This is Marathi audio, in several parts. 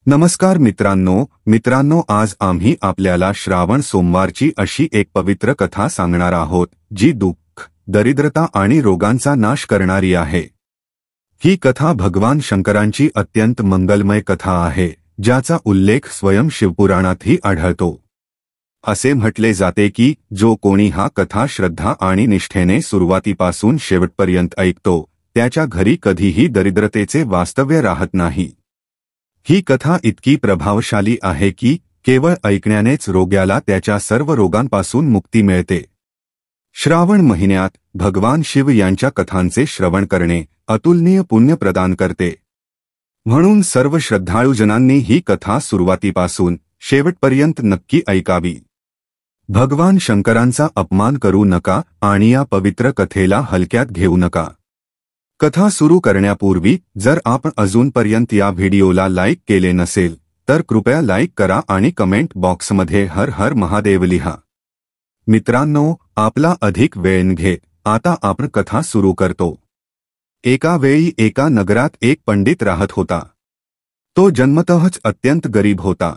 नमस्कार मित्रांनो, आज आम्ही आपल्याला श्रावण सोमवारची अशी एक पवित्र कथा सांगणार आहोत जी दुःख, दरिद्रता आणि रोगांचा नाश करणारी आहे। ही कथा भगवान शंकरांची अत्यंत मंगलमय कथा आहे, ज्याचा उल्लेख स्वयं शिवपुराणातही आढळतो। असे म्हटले जाते की जो कोणी हा कथा श्रद्धा आणि निष्ठेने सुरुवातीपासून शेवटपर्यंत ऐकतो, त्याच्या घरी कधीही दरिद्रतेचे वास्तव्य राहत नाही। ही कथा इतकी प्रभावशाली आहे की केवळ ऐकण्यानेच रोग्याला त्याच्या सर्व रोगांपासून मुक्ती मिळते। श्रावण महिन्यात भगवान शिव यांच्या कथांचे श्रवण करणे अतुलनीय पुण्य प्रदान करते। म्हणून सर्व श्रद्धाळूजनांनी ही कथा सुरुवातीपासून शेवटपर्यंत नक्की ऐकावी। भगवान शंकरांचा अपमान करू नका आणि या पवित्र कथेला हलक्यात घेऊ नका। कथा सुरू करण्यापूर्वी जर आपण अजूनपर्यंत या व्हिडिओला लाईक केले नसेल तर कृपया लाईक करा आणि कमेंट बॉक्समध्ये हर हर महादेव लिहा। मित्रांनो, आपला अधिक वेळ न घेत आता आपण कथा सुरू करतो। एका वेळी एका नगरात एक पंडित राहत होता। तो जन्मतःच अत्यंत गरीब होता।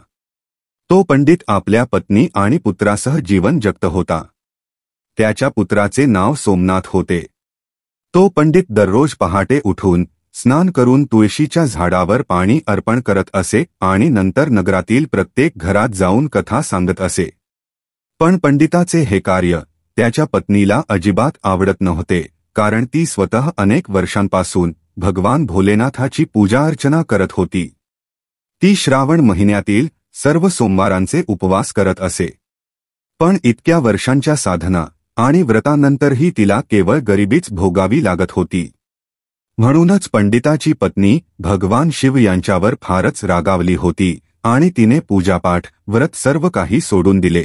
तो पंडित आपल्या पत्नी आणि पुत्रासह जीवन जगत होता। त्याच्या पुत्राचे नाव सोमनाथ होते। तो पंडित दररोज पहाटे उठून स्नान करून तुळशीच्या झाडावर पाणी अर्पण करत असे आणि नंतर नगरातील प्रत्येक घरात जाऊन कथा सांगत असे। पण पंडिताचे हे कार्य त्याच्या पत्नीला अजिबात आवडत नव्हते, कारण ती स्वतः अनेक वर्षांपासून भगवान भोलेनाथाची पूजा अर्चना करत होती। ती श्रावण महिन्यातील सर्व सोमवारांचे उपवास करत असे। पण इतक्या वर्षांच्या साधना आणि व्रतानंतरही तिला केवळ गरिबीच भोगावी लागत होती। म्हणूनच पंडिताची पत्नी भगवान शिव यांच्यावर फारच रागावली होती आणि तिने पूजापाठ व्रत सर्व काही सोडून दिले।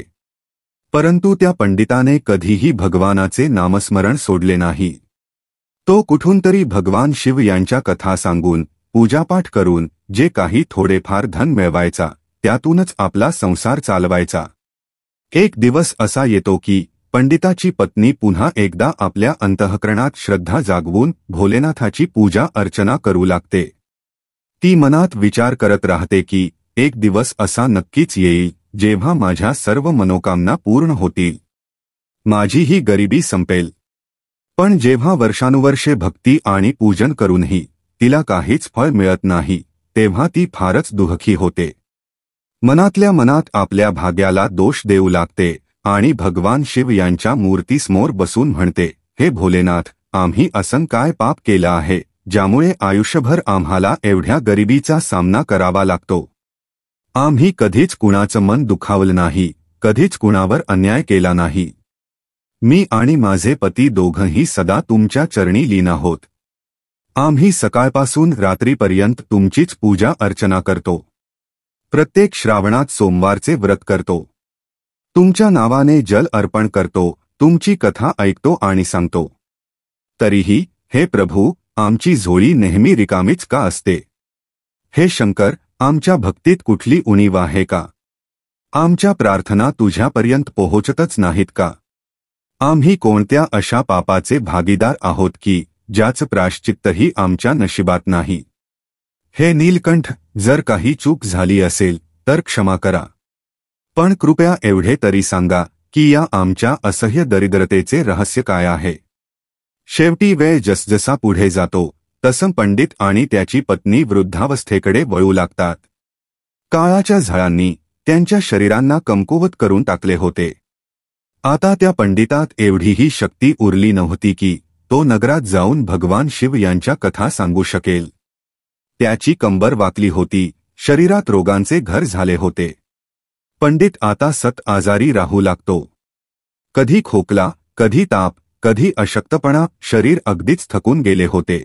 परंतु त्या पंडिताने कधीही भगवानाचे नामस्मरण सोडले नाही। तो कुठून तरी भगवान शिव यांच्या कथा सांगून पूजापाठ करून जे काही थोडेफार धन मिळवायचा त्यातूनच आपला संसार चालवायचा। एक दिवस असा येतो की पंडिताची पत्नी पुन्हा एकदा आपल्या अंतःकरणात श्रद्धा जागवून भोलेनाथाची पूजा अर्चना करू लागते। ती मनात विचार करत राहते की एक दिवस असा नक्कीच येईल जेव्हा माझ्या सर्व मनोकामना पूर्ण होतील, माझी ही गरिबी संपेल। पण जेव्हा वर्षानुवर्षे भक्ती आणि पूजन करूनही तिला काहीच फळ मिळत नाही, तेव्हा ती फारच दुःखी होते। मनातल्या मनात आपल्या भाग्याला दोष देऊ लागते आणि भगवान शिव यांच्या मूर्तीसमोर बसून म्हणते, हे भोलेनाथ, आम्ही असं काय पाप केलं आहे ज्यामुळे आयुष्यभर आम्हाला एवढ्या गरिबीचा सामना करावा लागतो। आम्ही कधीच कुणाचं मन दुखावलं नाही, कधीच कुणावर अन्याय केला नाही। मी आणि माझे पती दोघंही सदा तुमच्या चरणी लीन आहोत। आम्ही सकाळपासून रात्रीपर्यंत तुमचीच पूजा अर्चना करतो। प्रत्येक श्रावणात सोमवारचे व्रत करतो। तुमच्या नावाने जल अर्पण करतो, तुमची कथा ऐकतो आणि सांगतो। तरीही हे प्रभू, आमची झोळी नेहमी रिकामीच का असते? हे शंकर, आमच्या भक्तीत कुठली उणीव आहे का? आमच्या प्रार्थना तुझ्यापर्यंत पोहोचतच नाहीत का? आम्ही कोणत्या अशा पापाचे भागीदार आहोत की ज्याचं प्रायश्चित्तही आमच्या नशिबात नाही? हे नीलकंठ, जर काही चूक झाली असेल तर क्षमा करा। पण कृपया एवढे तरी सांगा की या आमच्या असह्य दरिद्रतेचे रहस्य काय आहे? शेवटी वेळ जसजसा पुढे जातो तसं पंडित आणि त्याची पत्नी वृद्धावस्थेकडे वळू लागतात। काळाच्या झळांनी त्यांच्या शरीरांना कमकुवत करून टाकले होते। आता त्या पंडितात एवढीही शक्ती उरली नव्हती की तो नगरात जाऊन भगवान शिव यांच्या कथा सांगू शकेल। त्याची कंबर वाकली होती, शरीरात रोगांचे घर झाले होते। पंडित आता आजारी राहू लागतो। कधी खोकला, कधी ताप, कधी अशक्तपणा, शरीर अगदीच थकून गेले होते।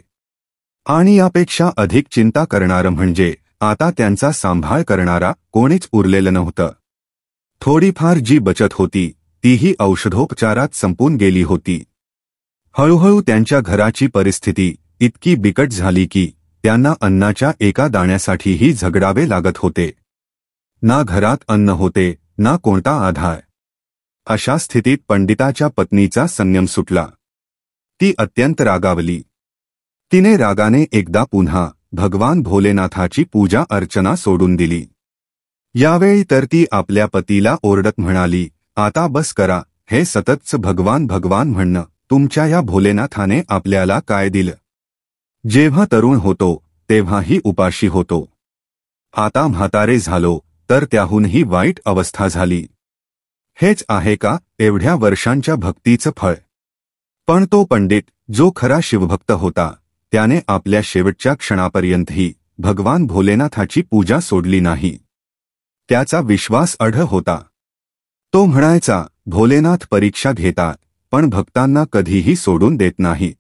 आणि यापेक्षा अधिक चिंता करणारं म्हणजे आता त्यांचा सांभाळ करणारा कोणीच उरलेलं नव्हतं। थोडीफार जी बचत होती तीही औषधोपचारात संपून गेली होती। हळूहळू त्यांच्या घराची परिस्थिती इतकी बिकट झाली की त्यांना अन्नाच्या एका दाण्यासाठीही झगडावे लागत होते। ना घरात अन्न होते, ना कोणता आधार। अशा स्थितीत पंडिताच्या पत्नीचा संयम सुटला। ती अत्यंत रागावली। तिने रागाने एकदा पुन्हा भगवान भोलेनाथाची पूजा अर्चना सोडून दिली. यावेळी तर ती आपल्या पतीला ओरडत म्हणाली, आता बस करा, हे सततच भगवान भगवान म्हणणं, तुमच्या या भोलेनाथाने आपल्याला काय दिलं? जेव्हा तरुण होतो तेव्हाही उपाशी होतो, आता म्हातारे झालो तर त्याहूनही वाईट अवस्था झाली. हेच आहे का एवढ्या वर्षांच्या भक्तीचं फळ? पण तो पंडित जो खरा शिवभक्त होता त्याने आपल्या शेवटच्या क्षणापर्यंतही भगवान भोलेनाथाची पूजा सोडली नाही. त्याचा विश्वास अढळ होता. तो म्हणायचा, भोलेनाथ परीक्षा घेतात पण भक्तांना कधीही सोडून देत नाहीत.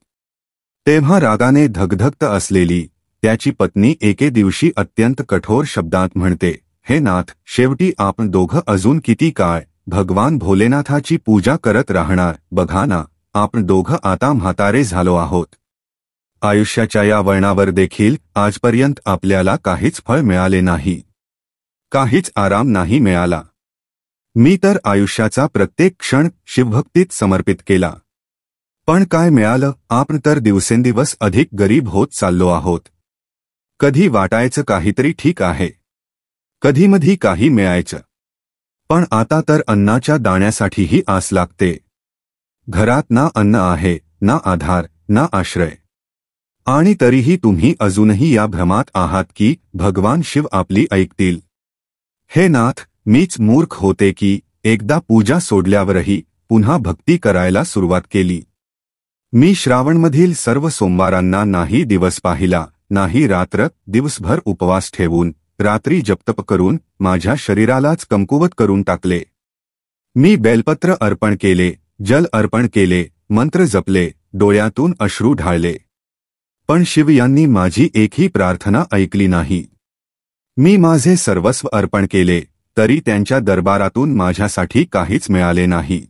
तेव्हा रागाने धगधगत असलेली त्याची पत्नी एके दिवशी अत्यंत कठोर शब्दांत म्हणते, हे नाथ, शेवटी आपण दोघं अजून किती काळ भगवान भोलेनाथाची पूजा करत राहणार? बघा ना, आपण दोघं आता म्हातारे झालो आहोत. आयुष्याच्या या वळणावर देखील आजपर्यंत आपल्याला काहीच फळ मिळाले नाही, काहीच आराम नाही मिळाला. मी तर आयुष्याचा प्रत्येक क्षण शिवभक्तीत समर्पित केला. पण काय मिळालं? आपण तर दिवसेंदिवस अधिक गरीब होत चाललो आहोत. कधी वाटायचं काहीतरी ठीक आहे, कधीमधी काही मिळायचं, पण आता तर अन्नाच्या दाण्यासाठीही आस लागते. घरात ना अन्न आहे, ना आधार, ना आश्रय. आणि तरीही तुम्ही अजूनही या भ्रमात आहात की भगवान शिव आपली ऐकतील. हे नाथ, मीच मूर्ख होते की एकदा पूजा सोडल्यावरही पुन्हा भक्ती करायला सुरुवात केली. मी श्रावणमधील सर्व सोमवारांना नाही दिवस पाहिला, नाही रात्र. दिवसभर उपवास ठेवून रात्री जपतप करून माझ्या शरीरालाच कमकुवत करून टाकले. मी बेलपत्र अर्पण केले, जल अर्पण केले, मंत्र जपले, डोळ्यातून अश्रू ढाळले, पण शिव यांनी माझी एकही प्रार्थना ऐकली नाही. मी माझे सर्वस्व अर्पण केले तरी त्यांच्या दरबारातून माझ्यासाठी काहीच मिळाले नाही.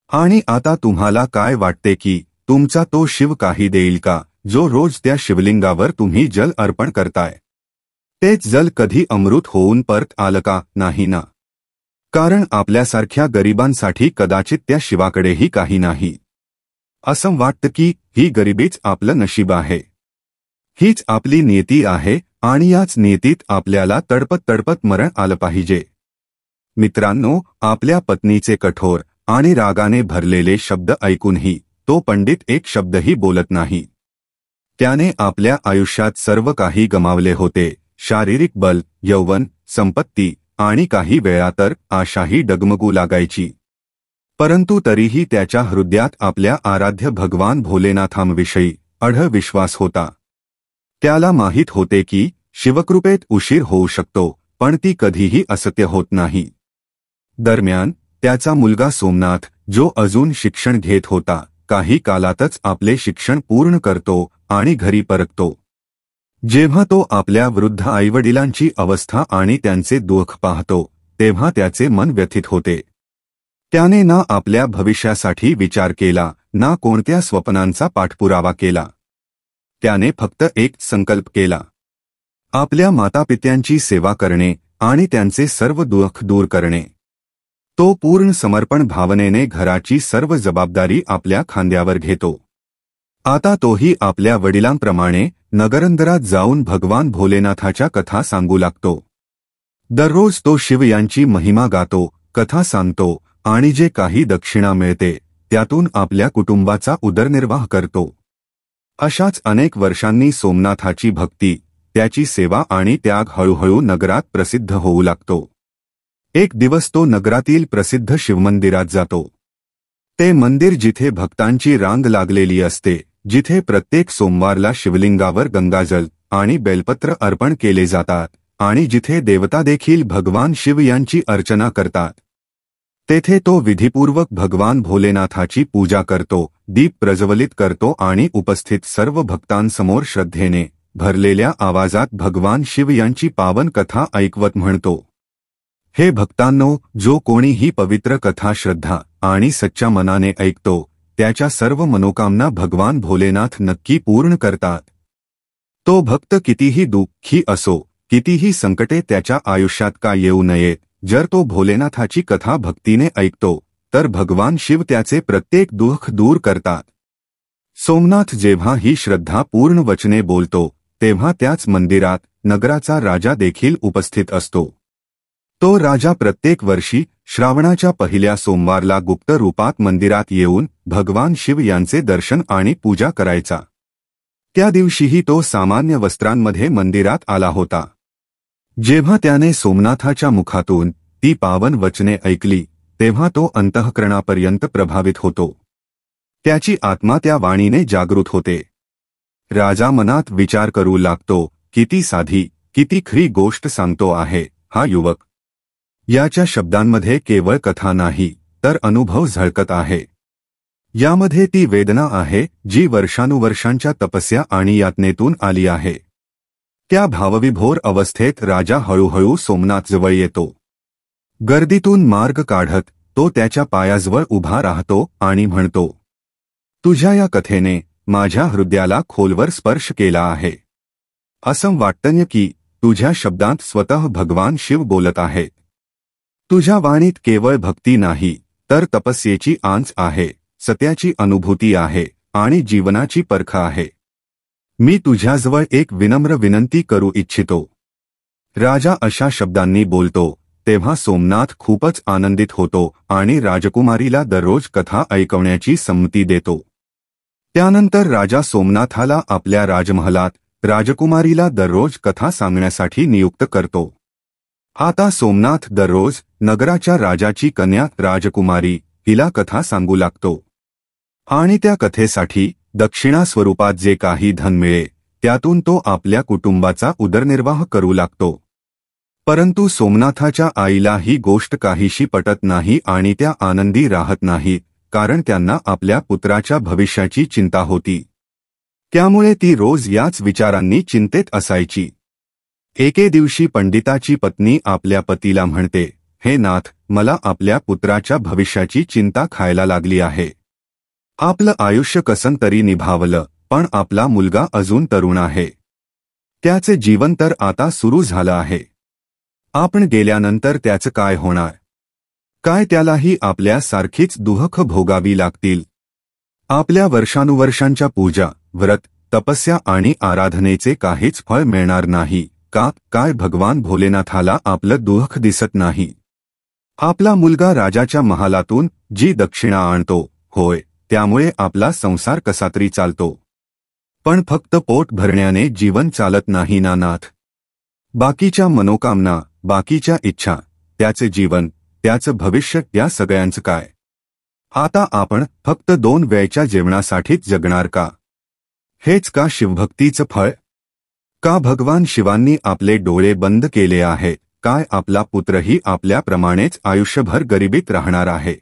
आणि आता तुम्हाला काय वाटते की तुमचा तो शिव काही देईल का, जो रोज त्या शिवलिंगावर तुम्ही जल अर्पण करताय? तेच जल कधी अमृत होऊन परत आलं का? नाही ना. कारण आपल्यासारख्या गरिबांसाठी कदाचित त्या शिवाकडेही काही नाही. असं वाटतं की ही गरिबीच आपलं नशीब आहे, हीच आपली नियती आहे आणि याच नियतीत आपल्याला तडपत तडपत मरण आलं पाहिजे. मित्रांनो, आपल्या पत्नीचे कठोर आणि रागाने भरलेले शब्द ऐकूनही तो पंडित एक शब्दही बोलत नाही. त्याने आपल्या आयुष्यात सर्व काही गमावले होते, शारीरिक बल, यौवन, संपत्ती आणि काही वेळा तर आशाही डगमगू लागायची. परंतु तरीही त्याच्या हृदयात आपल्या आराध्य भगवान भोलेनाथांविषयी अढळ विश्वास होता. त्याला माहीत होते की शिवकृपेत उशीर होऊ शकतो, पण ती कधीही असत्य होत नाही. दरम्यान त्याचा मुलगा सोमनाथ, जो अजून शिक्षण घेत होता, काही कालातच आपले शिक्षण पूर्ण करतो आणि घरी परततो. जेव्हा तो आपल्या वृद्ध आईवडिलांची अवस्था आणि त्यांचे दुःख पाहतो तेव्हा त्याचे मन व्यथित होते. त्याने ना आपल्या भविष्यासाठी विचार केला, ना कोणत्या स्वप्नांचा पाठपुरावा केला. त्याने फक्त एक संकल्प केला, आपल्या मातापित्यांची सेवा करणे आणि त्यांचे सर्व दुःख दूर करणे. तो पूर्ण समर्पण भावनेने घराची सर्व जबाबदारी आपल्या खांद्यावर घेतो. आता तोही आपल्या वडिलांप्रमाणे नगरंदरात जाऊन भगवान भोलेनाथाच्या कथा सांगू लागतो. दररोज तो शिव यांची महिमा गातो, कथा सांगतो आणि जे काही दक्षिणा मिळते त्यातून आपल्या कुटुंबाचा उदरनिर्वाह करतो. अशाच अनेक वर्षांनी सोमनाथाची भक्ती, त्याची सेवा आणि त्याग हळूहळू नगरात प्रसिद्ध होऊ लागतो. एक दिवस तो नगरातील प्रसिद्ध शिवमंदिरात जातो. ते मंदिर जिथे भक्तांची रांग लागलेली असते, जिथे प्रत्येक सोमवारला शिवलिंगावर गंगाजल आणि बेलपत्र अर्पण केले जातात आणि जिथे देवता देखील भगवान शिव यांची अर्चना करतात, तेथे तो विधिपूर्वक भगवान भोलेनाथाची पूजा करतो, दीप प्रज्वलित करतो आणि उपस्थित सर्व भक्तांसमोर श्रद्धेने भरलेल्या आवाजात भगवान शिव यांची पावन कथा ऐकवत म्हणतो, हे भक्तांनो, जो कोणी ही पवित्र कथा श्रद्धा आणि सच्च्या मनाने ऐकतो त्याच्या सर्व मनोकामना भगवान भोलेनाथ नक्की पूर्ण करतात. तो भक्त कितीही दुःखी असो, कितीही संकटे त्याच्या आयुष्यात का येऊ नयेत, जर तो भोलेनाथाची कथा भक्तीने ऐकतो तर भगवान शिव त्याचे प्रत्येक दुःख दूर करतात. सोमनाथ जेव्हा ही श्रद्धा पूर्ण वचने बोलतो तेव्हा त्याच मंदिरात नगराचा राजा देखील उपस्थित असतो. तो राजा प्रत्येक वर्षी श्रावणाच्या पहिल्या सोमवारला गुप्त रूपात मंदिरात येऊन भगवान शिव यांचे दर्शन आणि पूजा करायचा. त्या दिवशीही तो सामान्य वस्त्रांमध्ये मंदिरात आला होता. जेव्हा त्याने सोमनाथाच्या मुखातून ती पावन वचने ऐकली तेव्हा तो अंतःकरणापर्यंत प्रभावित होतो. त्याची आत्मा त्या वाणीने जागृत होते. राजा मनात विचार करू लागतो, किती साधी, किती खरी गोष्ट सांगतो आहे हा युवक. याच्या शब्दांमध्ये केवळ कथा नाही तर अनुभव झळकत आहे. यामध्ये ती वेदना आहे जी वर्षानुवर्षांच्या तपस्या आणि यातनेतून आली आहे. त्या भावविभोर अवस्थेत राजा हळूहळू सोमनाथजवळ येतो. गर्दीतून मार्ग काढत तो त्याच्या पायाजवळ उभा राहतो आणि म्हणतो, तुझ्या या कथेने माझ्या हृदयाला खोलवर स्पर्श केला आहे. असं वाटतं की तुझ्या शब्दांत स्वतः भगवान शिव बोलत आहेत. तुझ्या वाणीत केवळ भक्ती नाही तर तपस्येची आंच आहे, सत्याची अनुभूती आहे आणि जीवनाची परख आहे. मी तुझ्याजवळ एक विनम्र विनंती करू इच्छितो. राजा अशा शब्दांनी बोलतो तेव्हा सोमनाथ खूपच आनंदित होतो आणि राजकुमारीला दररोज कथा ऐकवण्याची संमती देतो. त्यानंतर राजा सोमनाथाला आपल्या राजमहालात राजकुमारीला दररोज कथा सांगण्यासाठी नियुक्त करतो. आता सोमनाथ दररोज नगराच्या राजाची कन्या राजकुमारी हिला कथा सांगू लागतो आणि त्या कथेसाठी दक्षिणा स्वरूपात जे काही धन मिळे त्यातून तो आपल्या कुटुंबाचा उदरनिर्वाह करू लागतो. परंतु सोमनाथाच्या आईला ही गोष्ट काहीशी पटत नाही आणि त्या आनंदी राहत नाहीत, कारण त्यांना आपल्या पुत्राच्या भविष्याची चिंता होती. त्यामुळे ती रोज याच विचारांनी चिंतेत असायची. एके दिवशी पंडिताची पत्नी आपल्या पतीला म्हणते, हे नाथ, मला आपल्या पुत्राच्या भविष्याची चिंता खायला लागली आहे. आपलं आयुष्य कसं तरी निभावलं, पण आपला मुलगा अजून तरुण आहे. त्याचे जीवन तर आता सुरू झालं आहे. आपण गेल्यानंतर त्याचं काय होणार? काय त्यालाही आपल्यासारखीच दुःख भोगावी लागतील? आपल्या वर्षानुवर्षांच्या पूजा, व्रत, तपस्या आणि आराधनेचे काहीच फळ मिळणार नाही का? काय भगवान भोलेनाथाला आपलं दुःख दिसत नाही? आपला मुलगा राजाच्या महालातून जी दक्षिणा आणतो, होय, त्यामुळे आपला संसार कसा तरी चालतो. पण फक्त पोट भरण्याने जीवन चालत नाही ना नाथ. बाकीच्या मनोकामना, बाकीच्या इच्छा, त्याचे जीवन, त्याचं भविष्य, या सगळ्यांचं काय? आता आपण फक्त 2 वेळच्या जेवणासाठीच जगणार का? हेच का शिवभक्तीचं फळ? का भगवान शिवांनी आपले डोळे बंद केले आहे? काय आपला पुत्रही आपल्याप्रमाणेच आयुष्यभर गरिबीत राहणार आहे?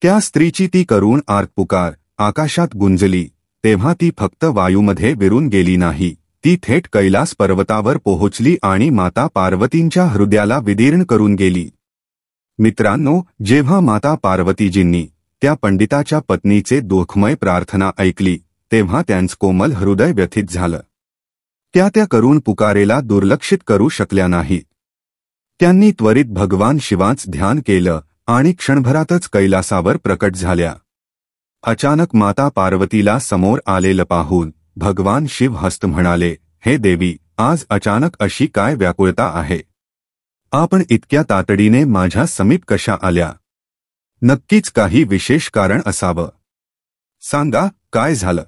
त्या स्त्रीची ती करुण आर्तपुकार आकाशात गुंजली तेव्हा ती फक्त वायूमध्ये विरून गेली नाही, ती थेट कैलास पर्वतावर पोहोचली आणि माता पार्वतींच्या हृदयाला विदीर्ण करून गेली. मित्रांनो, जेव्हा माता पार्वतीजींनी त्या पंडिताच्या पत्नीचे दुःखमय प्रार्थना ऐकली तेव्हा त्यांचं कोमल हृदय व्यथित झालं. त्या करुण पुकारेला दुर्लक्षित करू शकल्या नाहीत. त्यांनी त्वरित भगवान शिवांचं ध्यान केलं आणि क्षणभरातच कैलासावर प्रकट झाल्या. अचानक माता पार्वतीला समोर आलेलं पाहून भगवान शिव हस्त म्हणाले, हे देवी, आज अचानक अशी काय व्याकुळता आहे? आपण इतक्या तातडीने माझ्या समीप कशा आल्या? नक्कीच काही विशेष कारण असावं. सांगा, काय झालं?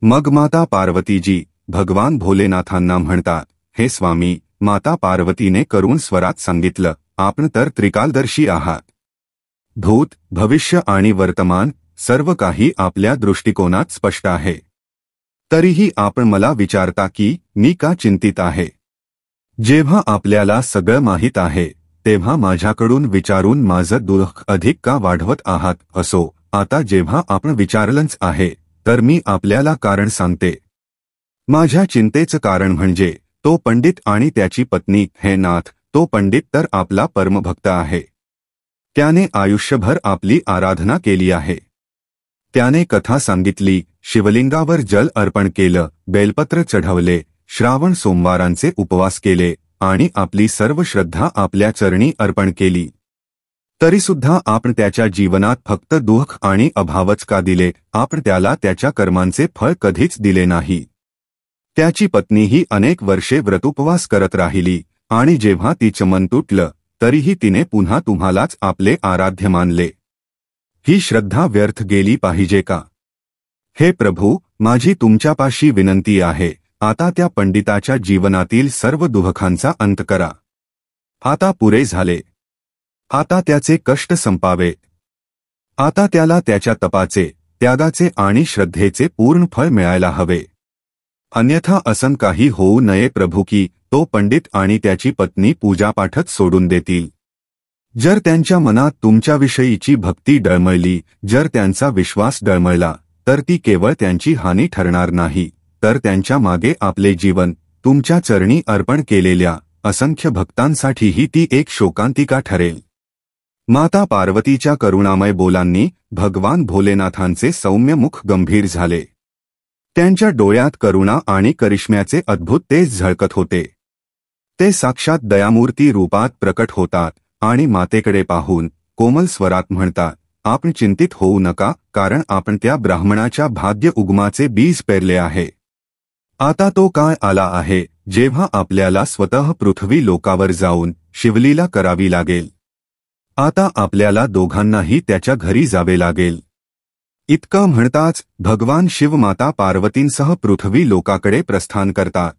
मग माता पार्वतीजी भगवान भोलेनाथांना म्हणतात, हे स्वामी, माता पार्वतीने करुण स्वरात सांगितलं, आपण तर त्रिकालदर्शी आहात. भूत, भविष्य आणि वर्तमान सर्व काही आपल्या दृष्टिकोनात स्पष्ट आहे. तरीही आपण मला विचारता की मी का चिंतित आहे? जेव्हा आपल्याला सगळं माहीत आहे तेव्हा माझ्याकडून विचारून माझं दुःख अधिक का वाढवत आहात? असो, आता जेव्हा आपण विचारलंच आहे तर मी आपल्याला कारण सांगते. माझ्या चिंतेचं कारण म्हणजे तो पंडित आणि त्याची पत्नी. हे नाथ, तो पंडित तर आपला परमभक्त आहे. त्याने आयुष्यभर आपली आराधना केली आहे. त्याने कथा सांगितली, शिवलिंगावर जल अर्पण केलं, बेलपत्र चढवले, श्रावण सोमवारांचे उपवास केले आणि आपली सर्व श्रद्धा आपल्या चरणी अर्पण केली. तरीसुद्धा आपण त्याच्या जीवनात फक्त दुःख आणि अभावच का दिले? आपण त्याला त्याच्या कर्मांचे फळ कधीच दिले नाही. त्याची पत्नीही अनेक वर्षे व्रतोपवास करत राहिली आणि जेव्हा तिचं मन तुटलं तरीही तिने पुन्हा तुम्हालाच आपले आराध्य मानले. ही श्रद्धा व्यर्थ गेली पाहिजे का? हे प्रभू, माझी तुमच्यापाशी विनंती आहे, आता त्या पंडिताच्या जीवनातील सर्व दुःखांचा अंत करा. आता पुरे झाले. आता त्याचे कष्ट संपावे. आता त्याला त्याच्या तपाचे, त्यागाचे आणि श्रद्धेचे पूर्ण फळ मिळायला हवे. अन्यथा असं काही होऊ नये प्रभू की तो पंडित आणि त्याची पत्नी पूजापाठच सोडून देतील. जर त्यांच्या मनात तुमच्याविषयीची भक्ती डळमळली, जर त्यांचा विश्वास डळमळला, तर ती केवळ त्यांची हानी ठरणार नाही, तर त्यांच्या मागे आपले जीवन तुमच्या चरणी अर्पण केलेल्या असंख्य भक्तांसाठीही ती एक शोकांतिका ठरेल. माता पार्वतीच्या करुणामय बोलांनी भगवान भोलेनाथांचे सौम्य मुख गंभीर झाले. त्यांच्या डोळ्यात करुणा आणि करिश्म्याचे अद्भुत तेज झळकत होते. ते साक्षात दयामूर्ती रूपात प्रकट होतात आणि मातेकडे पाहून कोमल स्वरात म्हणतात, आपण चिंतित होऊ नका, कारण आपण त्या ब्राह्मणाच्या भाग्य उगमाचे बीज पेरले आहे. आता तो काळ आला आहे जेव्हा आपल्याला स्वतः पृथ्वी लोकावर जाऊन शिवलीला करावी लागेल. आता आपल्याला दोघांनाही त्याच्या घरी जावे लागेल. इतकं म्हणताच भगवान शिव माता पार्वतींसह पृथ्वी लोकाकडे प्रस्थान करतात.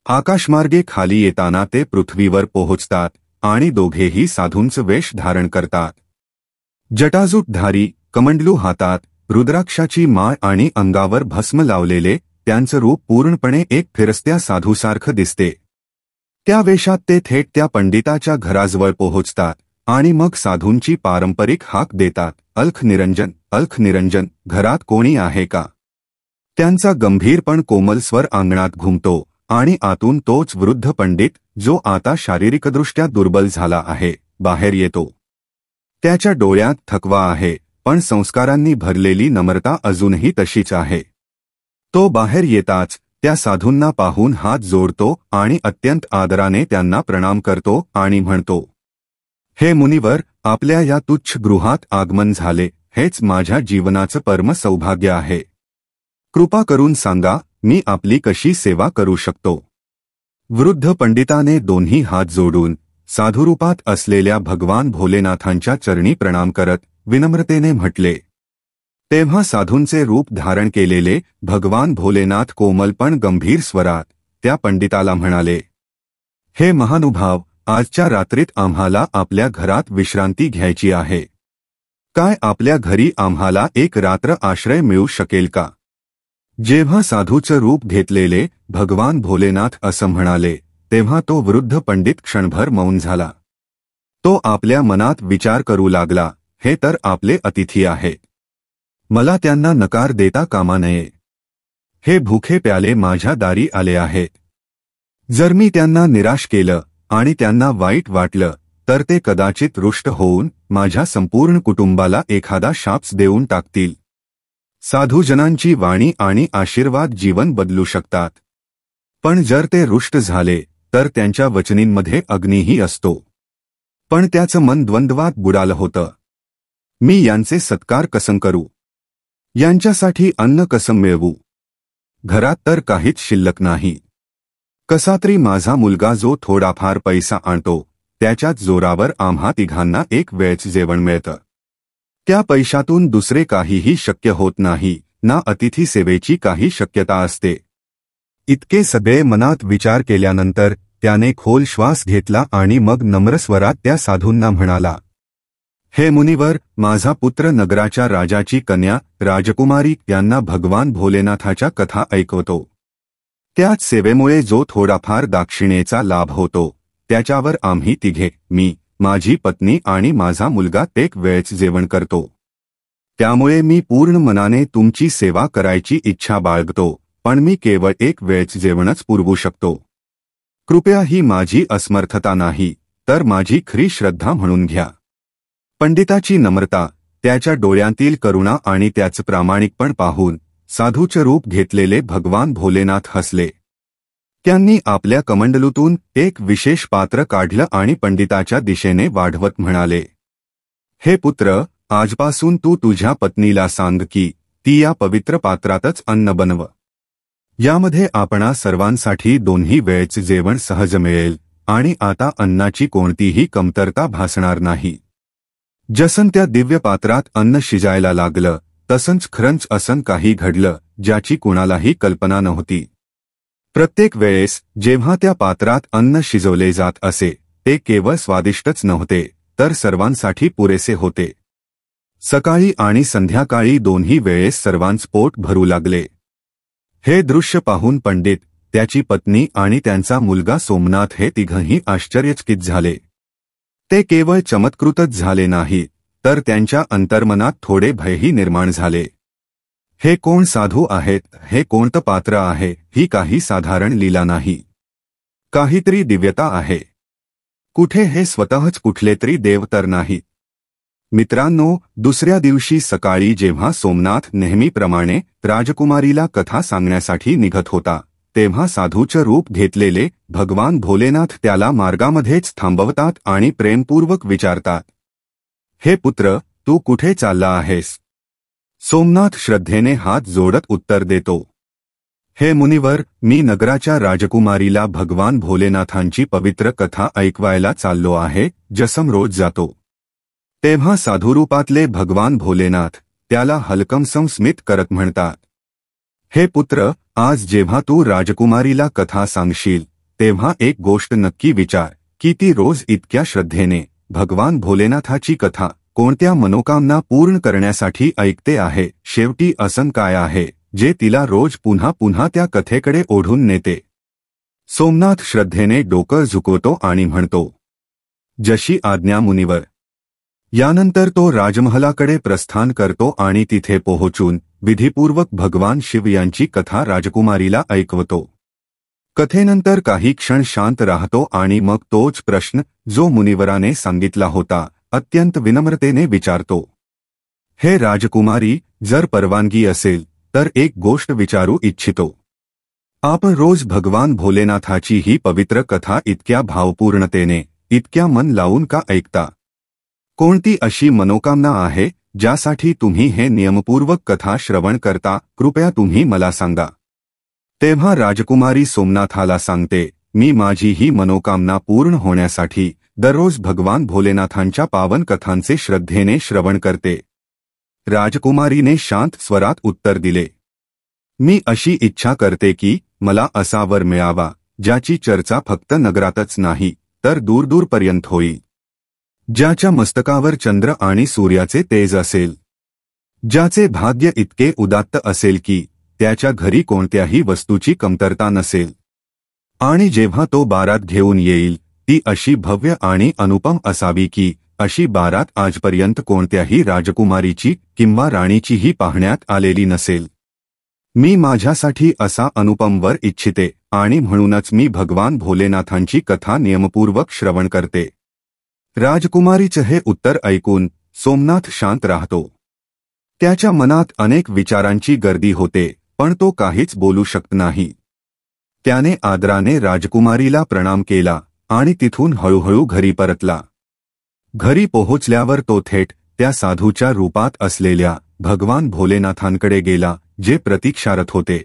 आकाशमार्गे खाली येताना ते पृथ्वीवर पोहोचतात आणि दोघेही साधूंचं वेश धारण करतात. जटाजूटधारी, कमंडलू हातात, रुद्राक्षाची माळ आणि अंगावर भस्म लावलेले त्यांचं रूप पूर्णपणे एक फिरस्त्या साधूसारखं दिसते. त्या वेशात ते थेट त्या पंडिताच्या घराजवळ पोहोचतात आणि मग साधूंची पारंपरिक हाक देतात, अलख निरंजन, अलख निरंजन, घरात कोणी आहे का? त्यांचा गंभीर पण कोमल स्वर अंगणात घुमतो आणि आतून तोच वृद्ध पंडित, जो आता शारीरिकदृष्ट्या दुर्बल झाला आहे, बाहेर येतो. त्याच्या डोळ्यात थकवा आहे, पण संस्कारांनी भरलेली नम्रता अजूनही तशीच आहे. तो बाहेर येताच त्या साधूंना पाहून हात जोडतो आणि अत्यंत आदराने त्यांना प्रणाम करतो आणि म्हणतो, हे मुनिवर, आपल्या या तुच्छ गृहात आगमन झाले, हेच माझ्या जीवनाचं परम सौभाग्य आहे. कृपा करून सांगा, मी आपली कशी सेवा करू शकतो? वृद्ध पंडिताने दोन्ही हात जोडून साधुरूपात असलेल्या भगवान भोलेनाथांच्या चरणी प्रणाम करत विनम्रतेने म्हटले. तेव्हा साधूंचे रूप धारण केलेले भगवान भोलेनाथ कोमल पण गंभीर स्वरात त्या पंडिताला म्हणाले, हे महानुभाव, आजच्या रात्रीत आम्हाला आपल्या घरात विश्रांती घ्यायची आहे. काय आपल्या घरी आम्हाला एक रात्र आश्रय मिळू शकेल का? जेव्हा साधूचं रूप घेतलेले भगवान भोलेनाथ असं म्हणाले, तेव्हा तो वृद्ध पंडित क्षणभर मौन झाला. तो आपल्या मनात विचार करू लागला, हे तर आपले अतिथी आहेत. मला त्यांना नकार देता कामा नये. हे भूखे प्याले माझ्या दारी आले आहेत. जर मी त्यांना निराश केलं आणि त्यांना वाईट वाटलं, तर ते कदाचित रुष्ट होऊन माझ्या संपूर्ण कुटुंबाला एखादा शाप देऊन टाकतील. साधुजनांची वाणी आणि आशीर्वाद जीवन बदलू शकतात. पण जर ते रुष्ट झाले, तर त्यांच्या वचनींमध्ये अग्नीही असतो. पण त्याचं मन द्वंद्वात बुडालं होतं. मी यांचे सत्कार कसं करू? यांच्यासाठी अन्न कसं मिळवू? घरात तर काहीच शिल्लक नाही. कसा तरी माझा मुलगा जो थोडाफार पैसा आणतो, त्याच्याच जोरावर आम्हा तिघांना एक वेळच जेवण मिळतं. त्या पैशातून दुसरे काहीही शक्य होत नाही, ना अतिथी सेवेची काही शक्यता असते. इतके सगळे मनात विचार केल्यानंतर त्याने खोल श्वास घेतला आणि मग नम्र स्वरात त्या साधूंना म्हणाला, हे मुनिवर, माझा पुत्र नगराच्या राजाची कन्या राजकुमारी यांना भगवान भोलेनाथाच्या कथा ऐकवतो. त्याच सेवेमुळे जो थोडाफार दाक्षिणेचा लाभ होतो, त्याच्यावर आम्ही तिघे, मी, माझी पत्नी आणि माझा मुलगा एक वेळच जेवण करतो. त्यामुळे मी पूर्ण मनाने तुमची सेवा करायची इच्छा बाळगतो, पण मी केवळ एक वेळच जेवणच पुरवू शकतो. कृपया ही माझी असमर्थता नाही, तर माझी खरी श्रद्धा म्हणून घ्या. पंडिताची नम्रता, त्याच्या डोळ्यांतील करुणा आणि त्याचं प्रामाणिकपण पाहून साधूचं रूप घेतलेले भगवान भोलेनाथ हसले. त्यांनी आपल्या कमंडलूतून एक विशेष पात्र काढलं आणि पंडिताच्या दिशेने वाढवत म्हणाले, हे पुत्र, आजपासून तू तुझ्या पत्नीला सांग की ती या पवित्र पात्रातच अन्न बनव. यामध्ये आपणा सर्वांसाठी दोन्ही वेळेचे जेवण सहज मिळेल आणि आता अन्नाची कोणतीही कमतरता भासणार नाही. जसं त्या दिव्य पात्रात अन्न शिजायला लागलं तसंच खरंच असं काही घडलं ज्याची कुणालाही कल्पना नव्हती. प्रत्येक वेळेस जेव्हा त्या पात्रात अन्न शिजवले जात असे ते केवळ स्वादिष्टच नव्हते तर सर्वांसाठी पुरेसे होते. सकाळी आणि संध्याकाळी दोन्ही वेळेस सर्वांच पोट भरू लागले. हे दृश्य पाहून पंडित, त्याची पत्नी आणि त्यांचा मुलगा सोमनाथ हे तिघंही आश्चर्यचकित झाले. ते केवळ चमत्कृतच झाले नाही तर त्यांच्या अंतर्मनात थोडे भयही निर्माण झाले. हे कोण साधू आहेत, हे कोणतं पात्र आहे, ही काही साधारण लीला नाही. काहीतरी दिव्यता आहे. कुठे हे स्वतःच कुठले तरी देव तर नाही. मित्रांनो, दुसऱ्या दिवशी सकाळी जेव्हा सोमनाथ नेहमीप्रमाणे राजकुमारीला कथा सांगण्यासाठी निघत होता तेव्हा साधूचं रूप घेतलेले भगवान भोलेनाथ त्याला मार्गामध्येच थांबवतात आणि प्रेमपूर्वक विचारतात, हे पुत्र, तू कुठे चालला आहेस? सोमनाथ श्रद्धेने हात जोडत उत्तर देतो, हे मुनिवर, मी नगराच्या राजकुमारीला भगवान भोलेनाथांची पवित्र कथा ऐकवायला चाललो आहे, जसं रोज जातो. तेव्हा साधुरूपातले भगवान भोलेनाथ त्याला हलकमसं स्मित करत म्हणतात, हे पुत्र, आज जेव्हा तू राजकुमारीला कथा सांगशील तेव्हा एक गोष्ट नक्की विचार की ती रोज इतक्या श्रद्धेने भगवान भोलेनाथाची कथा कोणत्या मनोकामना पूर्ण करण्यासाठी ऐकते आहे. शेवटी असं काय आहे जे तिला रोज पुन्हा पुन्हा त्या कथेकडे ओढून नेते? सोमनाथ श्रद्धेने डोकं झुकवतो आणि म्हणतो, जशी आज्ञा मुनिवर. यानंतर तो राजमहलाकडे प्रस्थान करतो आणि तिथे पोहोचून विधिपूर्वक भगवान शिव यांची कथा राजकुमारीला ऐकवतो. कथेनंतर काही क्षण शांत राहतो आणि मग तोच प्रश्न जो मुनिवराने सांगितला होता अत्यंत विनम्रतेने विचारतो, हे राजकुमारी, जर परवानगी असेल तर एक गोष्ट विचारू इच्छितो. आपण रोज भगवान भोलेनाथाची ही पवित्र कथा इतक्या भावपूर्णतेने, इतक्या मन लावून का ऐकता? कोणती अशी मनोकामना आहे ज्यासाठी तुम्ही हे नियमपूर्वक कथा श्रवण करता? कृपया तुम्ही मला सांगा. तेव्हा राजकुमारी सोमनाथाला सांगते, मी माझी ही मनोकामना पूर्ण होण्यासाठी दररोज भगवान भोलेनाथांच्या पावन कथांचे श्रद्धेने श्रवण करते. राजकुमारीने शांत स्वरात उत्तर दिले, मी अशी इच्छा करते की मला असा वर मिळावा ज्याची चर्चा फक्त नगरातच नाही तर दूरदूरपर्यंत होईल. ज्याच्या मस्तकावर चंद्र आणि सूर्याचे तेज असेल. ज्याचे भाग्य इतके उदात्त असेल की त्याच्या घरी कोणत्याही वस्तूची कमतरता नसेल. आणि जेव्हा तो बारात घेऊन येईल ती अशी भव्य आणि अनुपम असावी की अशी बारात आजपर्यंत कोणत्याही राजकुमारीची किंवा राणीचीही पाहण्यात आलेली नसेल. मी माझ्यासाठी असा अनुपम वर इच्छिते आणि म्हणूनच मी भगवान भोलेनाथांची कथा नियमपूर्वक श्रवण करते. राजकुमारीचे हे उत्तर ऐकून सोमनाथ शांत राहतो. त्याच्या मनात अनेक विचारांची गर्दी होते पण तो काहीच बोलू शकत नाही. त्याने आदराने राजकुमारीला प्रणाम केला आणि तिथून हळूहळू घरी परतला. घरी पोहोचल्यावर तो थेट त्या साधूच्या रूपात असलेल्या भगवान भोलेनाथांकडे गेला जे प्रतीक्षारत होते.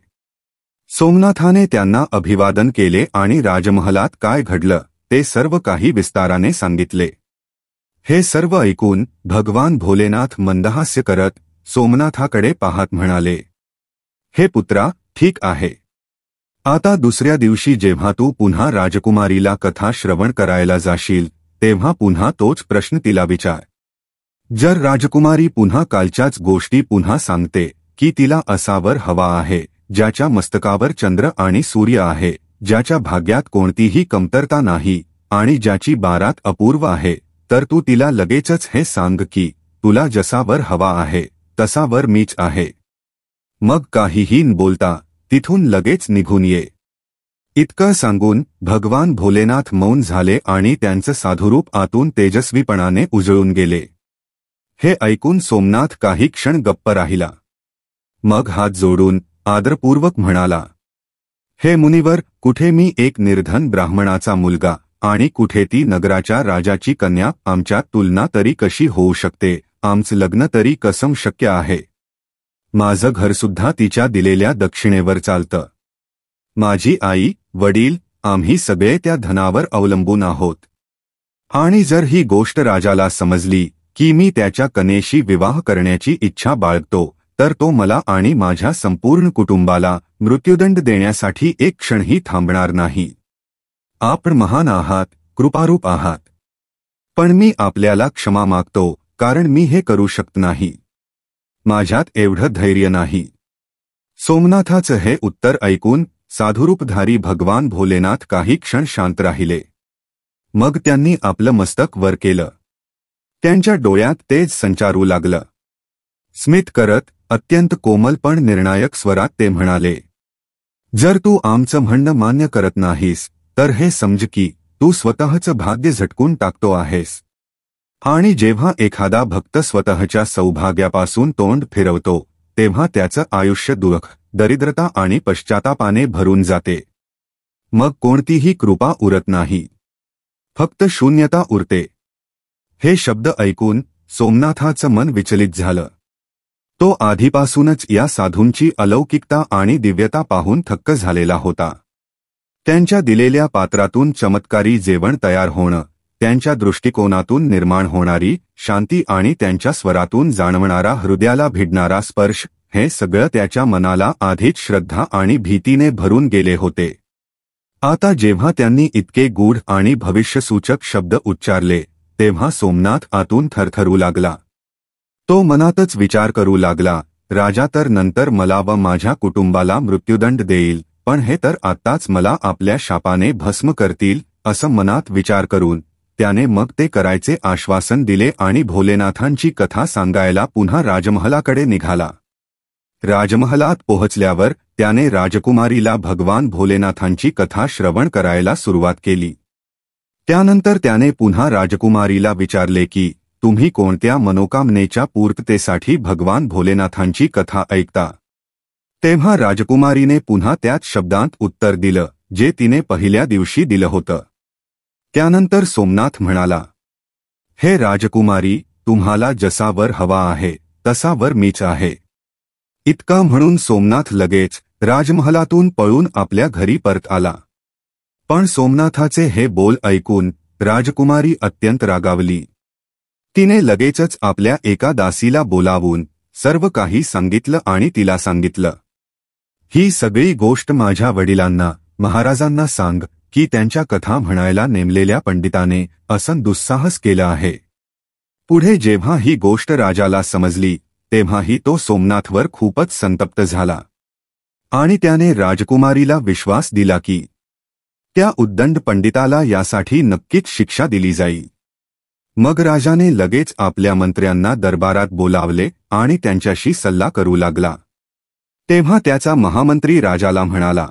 सोमनाथाने त्यांना अभिवादन केले आणि राजमहलात काय घडलं ते सर्व काही विस्ताराने सांगितले. हे सर्व ऐकून भगवान भोलेनाथ मंदहास्य करत सोमनाथाकडे पाहत म्हणाले, हे पुत्रा, ठीक आहे. आता दुसऱ्या दिवशी जेव्हा तू पुन्हा राजकुमारीला कथा श्रवण करायला जाशील तेव्हा पुन्हा तोच प्रश्न तिला विचार. जर राजकुमारी पुन्हा कालच्याच गोष्टी पुन्हा सांगते की तिला असा वर हवा आहे ज्याच्या मस्तकावर चंद्र आणि सूर्य आहे, ज्याच्या भाग्यात कोणतीही कमतरता नाही आणि ज्याची बारात अपूर्व आहे, तर तू तिला लगेचच हे सांग की तुला जसा वर हवा आहे तसा वर मीच आहे. मग काहीही न बोलता तिथून लगेच निघून ये. इतकं सांगून भगवान भोलेनाथ मौन झाले आणि त्यांचं साधुरूप आतून तेजस्वीपणाने उजळून गेले. हे ऐकून सोमनाथ काही क्षण गप्प राहिला. मग हात जोडून आदरपूर्वक म्हणाला, हे मुनिवर, कुठे मी एक निर्धन ब्राह्मणाचा मुलगा आणि कुठे ती नगराच्या राजाची कन्या. आमच्यात तुलना तरी कशी होऊ शकते? आमचं लग्न तरी कसं शक्य आहे? माझं घरसुद्धा तिच्या दिलेल्या दक्षिणेवर चालतं. माझी आई, वडील, आम्ही सगळे त्या धनावर अवलंबून आहोत. आणि जर ही गोष्ट राजाला समजली की मी त्याच्या कन्येशी विवाह करण्याची इच्छा बाळगतो, तर तो मला आणि माझ्या संपूर्ण कुटुंबाला मृत्युदंड देण्यासाठी एक क्षणही थांबणार नाही. आपण महान आहात, कृपारूप आहात. पण मी आपल्याला क्षमा मागतो, कारण मी हे करू शकत नाही. माझ्यात एवढं धैर्य नाही. सोमनाथाचं हे उत्तर ऐकून साधुरूपधारी भगवान भोलेनाथ काही क्षण शांत राहिले. मग त्यांनी आपलं मस्तक वर केलं. त्यांच्या डोळ्यात तेज संचारू लागलं. स्मित करत अत्यंत कोमल पण निर्णायक स्वरात ते म्हणाले, जर तू आमचं म्हणणं मान्य करत नाहीस, तर हे समज की तू स्वतःचं भाग्य झटकून टाकतो आहेस. आणि जेव्हा एखादा भक्त स्वतःच्या सौभाग्यापासून तोंड फिरवतो, तेव्हा त्याचं आयुष्य दुःख, दरिद्रता आणि पश्चातापाने भरून जाते. मग कोणतीही कृपा उरत नाही. फक्त शून्यता उरते. हे शब्द ऐकून सोमनाथाचं मन विचलित झालं. तो आधीपासूनच या साधूंची अलौकिकता आणि दिव्यता पाहून थक्क झालेला होता. त्यांच्या दिलेल्या पात्रातून चमत्कारी जेवण तयार होणं, त्यांच्या दृष्टिकोनातून निर्माण होणारी शांती आणि त्यांच्या स्वरातून जाणवणारा हृदयाला भिडणारा स्पर्श, हे सगळं त्याच्या मनाला आधीच श्रद्धा आणि भीतीने भरून गेले होते. आता जेव्हा त्यांनी इतके गूढ आणि भविष्यसूचक शब्द उच्चारले, तेव्हा सोमनाथ आतून थरथरू लागला. तो मनातच विचार करू लागला, राजा तर नंतर मला व माझ्या कुटुंबाला मृत्युदंड देईल, पण हे तर आत्ताच मला आपल्या शापाने भस्म करतील, असं मनात विचार करून त्याने मग ते करायचे आश्वासन दिले आणि भोलेनाथांची कथा सांगायला पुन्हा राजमहलाकडे निघाला. राजमहलात पोहोचल्यावर त्याने राजकुमारीला भगवान भोलेनाथांची कथा श्रवण करायला सुरुवात केली. त्यानंतर त्याने पुन्हा राजकुमारीला विचारले की तुम्ही कोणत्या मनोकामनेच्या पूर्ततेसाठी भगवान भोलेनाथांची कथा ऐकता. तेव्हा राजकुमारीने पुन्हा त्याच शब्दांत उत्तर दिलं जे तिने पहिल्या दिवशी दिलं होतं. त्यानंतर सोमनाथ म्हणाला, हे राजकुमारी, तुम्हाला जसा वर हवा आहे तसा वर मीच आहे. इतका म्हणून सोमनाथ लगेच राजमहलातून पळून आपल्या घरी परत आला. पण सोमनाथाचे हे बोल ऐकून राजकुमारी अत्यंत रागावली. तिने लगेचच आपल्या एका दासीला बोलावून सर्व काही सांगितलं आणि तिला सांगितलं, ही सगळी गोष्ट माझ्या वडिलांना, महाराजांना सांग की त्यांच्या कथा म्हणायला नेमलेल्या पंडिताने असं दुस्साहस केलं आहे. पुढे जेव्हा ही गोष्ट राजाला समजली, तेव्हाही तो सोमनाथवर खूपच संतप्त झाला आणि त्याने राजकुमारीला विश्वास दिला की त्या उद्दंड पंडिताला यासाठी नक्कीच शिक्षा दिली जाईल. मग राजाने लगेच आपल्या मंत्र्यांना दरबारात बोलावले आणि त्यांच्याशी सल्ला करू लागला. तेव्हा त्याचा महामंत्री राजाला म्हणाला,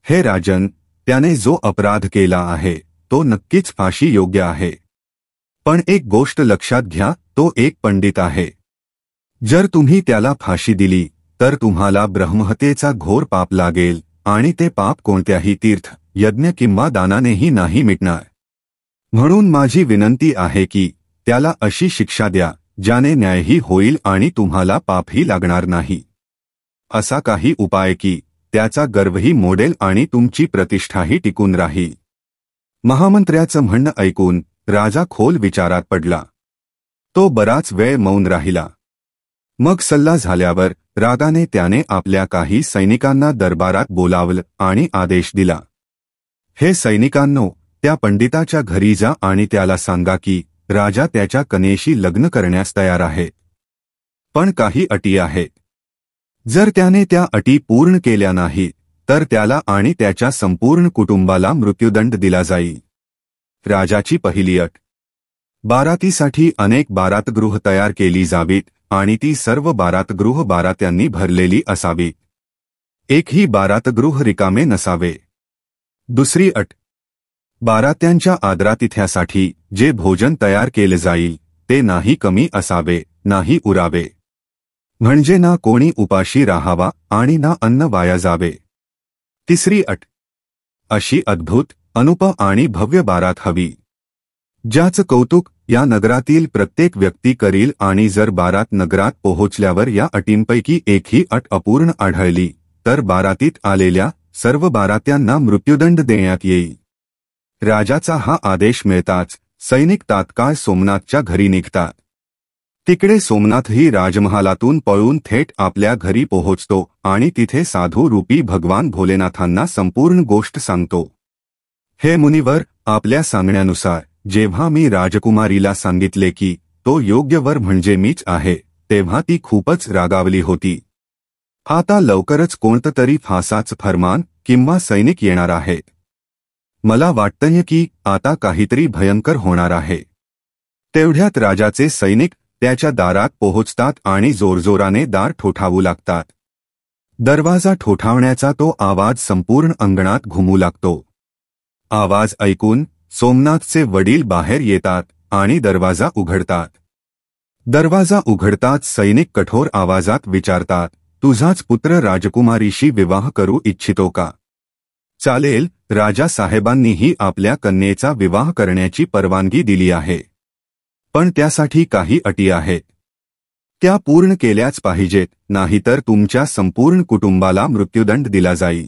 हे राजन, त्याने जो अपराध केला आहे तो नक्कीच फाशी योग्य आहे. पण एक गोष्ट लक्षात घ्या, तो एक पंडित आहे. जर तुम्ही त्याला फाशी दिली तर तुम्हाला ब्रह्महत्येचा घोर पाप लागेल आणि ते पाप कोणत्याही तीर्थ, यज्ञ किंवा दानानेही नाही मिटणार. म्हणून माझी विनंती आहे की त्याला अशी शिक्षा द्या ज्याने न्यायही होईल आणि तुम्हाला पापही लागणार नाही. असा काही उपाय की त्याचा गर्वही मोडेल आणि तुमची प्रतिष्ठाही टिकून राहील. महामंत्र्याचं म्हणणं ऐकून राजा खोल विचारात पडला. तो बराच वेळ मौन राहिला. मग सल्ला झाल्यावर रागाने त्याने आपल्या काही सैनिकांना दरबारात बोलावलं आणि आदेश दिला, हे सैनिकांनो, त्या पंडिताच्या घरी जा आणि त्याला सांगा की राजा त्याच्या कन्येशी लग्न करण्यास तयार आहे. पण काही अटी आहेत. जर त्याने त्या अटी पूर्ण केल्या नाही तर त्याला आणि त्याच्या संपूर्ण कुटुंबाला मृत्युदंड दिला जाईल. राजाची पहिली अट, बारातीसाठी अनेक बारातगृह तयार केली जावीत आणि ती सर्व बारातगृह बारात्यांनी भरलेली असावीत. एकही बारातगृह रिकामे नसावे. दुसरी अट, बारात्यांच्या आदरातिथ्यासाठी जे भोजन तयार केले जाईल ते नाही कमी असावे, नाही उरावे. म्हणजे ना कोणी उपाशी राहावा आणि ना अन्न वाया जावे. तिसरी अट, अशी अद्भुत, अनुप आणि भव्य बारात हवी ज्याचं कौतुक या नगरातील प्रत्येक व्यक्ती करील. आणि जर बारात नगरात पोहोचल्यावर या अटींपैकी एकही अट अपूर्ण आढळली तर बारातीत आलेल्या सर्व बारात्यांना मृत्युदंड देण्यात येईल. राजाचा हा आदेश मिळताच सैनिक तात्काळ सोमनाथच्या घरी निघतात. तिकडे सोमनाथही राजमहालातून पळून थेट आपल्या घरी पोहोचतो आणि तिथे साधू रूपी भगवान भोलेनाथांना संपूर्ण गोष्ट सांगतो. हे मुनिवर, आपल्या सांगण्यानुसार जेव्हा मी राजकुमारीला सांगितले की तो योग्य वर म्हणजे मीच आहे, तेव्हा ती खूपच रागावली होती. आता लवकरच कोणतंतरी फासाचं फरमान किंवा सैनिक येणार आहेत. मला वाटतंय की आता काहीतरी भयंकर होणार आहे. तेवढ्यात राजाचे सैनिक त्याच्या दारात पोहोचतात आणि जोरजोराने दार ठोठावू लागतात. दरवाजा ठोठावण्याचा तो आवाज संपूर्ण अंगणात घुमू लागतो. आवाज ऐकून सोमनाथचे वडील बाहेर येतात आणि दरवाजा उघडतात. दरवाजा उघडताच सैनिक कठोर आवाजात विचारतात, तुझाच पुत्र राजकुमारीशी विवाह करू इच्छितो का? चालेल, राजा साहेबांनीही आपल्या कन्येचा विवाह करण्याची परवानगी दिली आहे. पण त्यासाठी काही अटी आहेत. त्या पूर्ण केल्याच पाहिजेत, नाहीतर तुमच्या संपूर्ण कुटुंबाला मृत्युदंड दिला जाईल.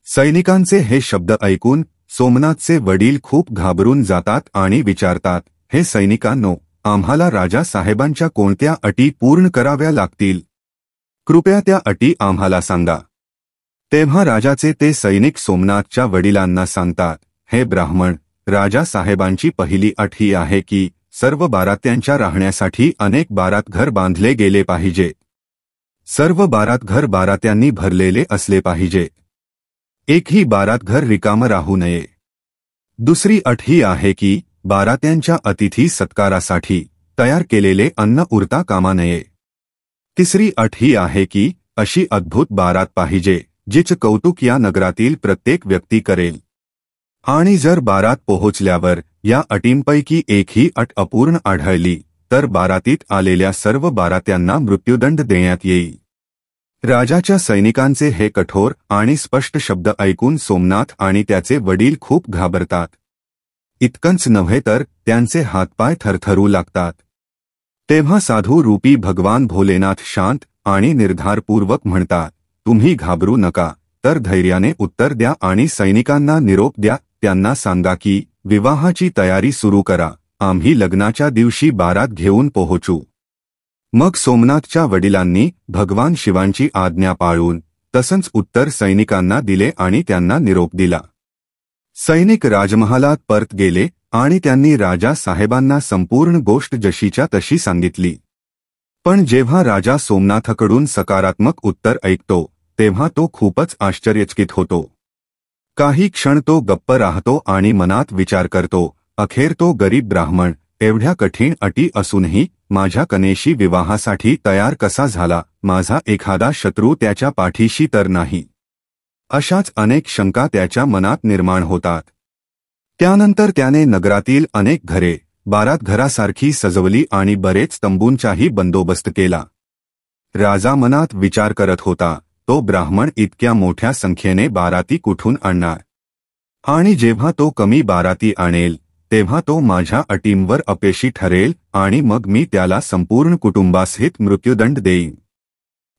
सैनिकांचे हे शब्द ऐकून सोमनाथचे वडील खूप घाबरून जातात आणि विचारतात, हे सैनिकांनो, आम्हाला राजा साहेबांच्या कोणत्या अटी पूर्ण कराव्या लागतील? कृपया त्या अटी आम्हाला सांगा. तेव्हा राजाचे ते सैनिक सोमनाथच्या वडिलांना सांगतात, हे ब्राह्मण, राजा साहेबांची पहिली अट ही आहे की सर्व बारात्यांच्या राहण्यासाठी अनेक बारातघर बांधले गेले पाहिजे. सर्व बारातघर बारात्यांनी भरलेले असले पाहिजे. एकही बारातघर रिकामं राहू नये. दुसरी अट ही आहे की बारात्यांच्या अतिथी सत्कारासाठी तयार केलेले अन्न उरता कामा नये. तिसरी अट ही आहे की अशी अद्भुत बारात पाहिजे जिचं कौतुक या नगरातील प्रत्येक व्यक्ती करेल. आणि जर बारात पोहोचल्यावर या अटींपैकी एकही अट अपूर्ण आढळली तर बारातीत आलेल्या सर्व बारात्यांना मृत्युदंड देण्यात येईल. राजाच्या सैनिकांचे हे कठोर आणि स्पष्ट शब्द ऐकून सोमनाथ आणि त्याचे वडील खूप घाबरतात. इतकंच नव्हे तर त्यांचे हातपाय थरथरू लागतात. तेव्हा साधू रूपी भगवान भोलेनाथ शांत आणि निर्धारपूर्वक म्हणतात, तुम्ही घाबरू नका, तर धैर्याने उत्तर द्या आणि सैनिकांना निरोप द्या. त्यांना सांगा की विवाहाची तयारी सुरू करा, आम्ही लग्नाच्या दिवशी बारात घेऊन पोहोचू. मग सोमनाथच्या वडिलांनी भगवान शिवांची आज्ञा पाळून तसंच उत्तर सैनिकांना दिले आणि त्यांना निरोप दिला. सैनिक राजमहालात परत गेले आणि त्यांनी राजा साहेबांना संपूर्ण गोष्ट जशीच्या तशी सांगितली. पण जेव्हा राजा सोमनाथकडून सकारात्मक उत्तर ऐकतो तेव्हा तो खूपच आश्चर्यचकित होतो. काही क्षण तो गप्प राहतो आणि मनात विचार करतो, अखेर तो गरीब ब्राह्मण एवढ्या कठीण अटी असूनही माझ्या कन्येशी विवाहासाठी तयार कसा झाला? माझा एखादा शत्रू त्याच्या पाठीशी तर नाही? अशाच अनेक शंका त्याच्या मनात निर्माण होतात. त्यानंतर त्याने नगरातील अनेक घरे बारातघरासारखी सजवली आणि बरेच तंबूंचाही बंदोबस्त केला. राजा मनात विचार करत होता, तो ब्राह्मण इतक्या मोठ्या संख्येने बाराती कुठून आणणार? आणि जेव्हा तो कमी बाराती आणेल तेव्हा तो माझ्या अटींवर अपयशी ठरेल आणि मग मी त्याला संपूर्ण कुटुंबासहित मृत्युदंड देईन.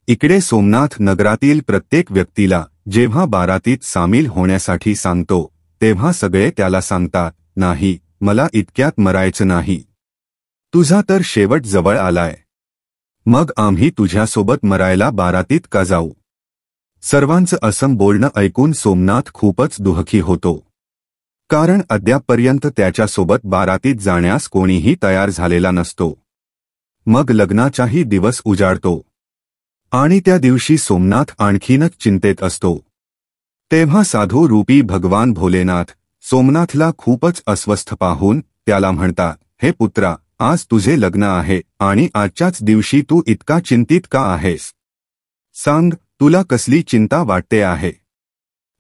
इकडे सोमनाथ नगरातील प्रत्येक व्यक्तीला जेव्हा बारातीत सामील होण्यासाठी सांगतो तेव्हा सगळे त्याला सांगतात, नाही, मला इतक्यात मरायचं नाही. तुझा तर शेवट जवळ आलाय. मग आम्ही तुझ्यासोबत मरायला बारातीत का जाऊ? सर्वांचं असं बोलणं ऐकून सोमनाथ खूपच दुःखी होतो. कारण अद्यापपर्यंत त्याच्यासोबत बारातीत जाण्यास कोणीही तयार झालेला नसतो. मग लग्नाचाही दिवस उजाडतो आणि त्या दिवशी सोमनाथ आणखीनच चिंतेत असतो. तेव्हा साधू रूपी भगवान भोलेनाथ सोमनाथला खूपच अस्वस्थ पाहून त्याला म्हणतात, हे पुत्रा, आज तुझे लग्न आहे आणि आजच्याच दिवशी तू इतका चिंतित का आहेस? सांग, तुला कसली चिंता वाटते आहे?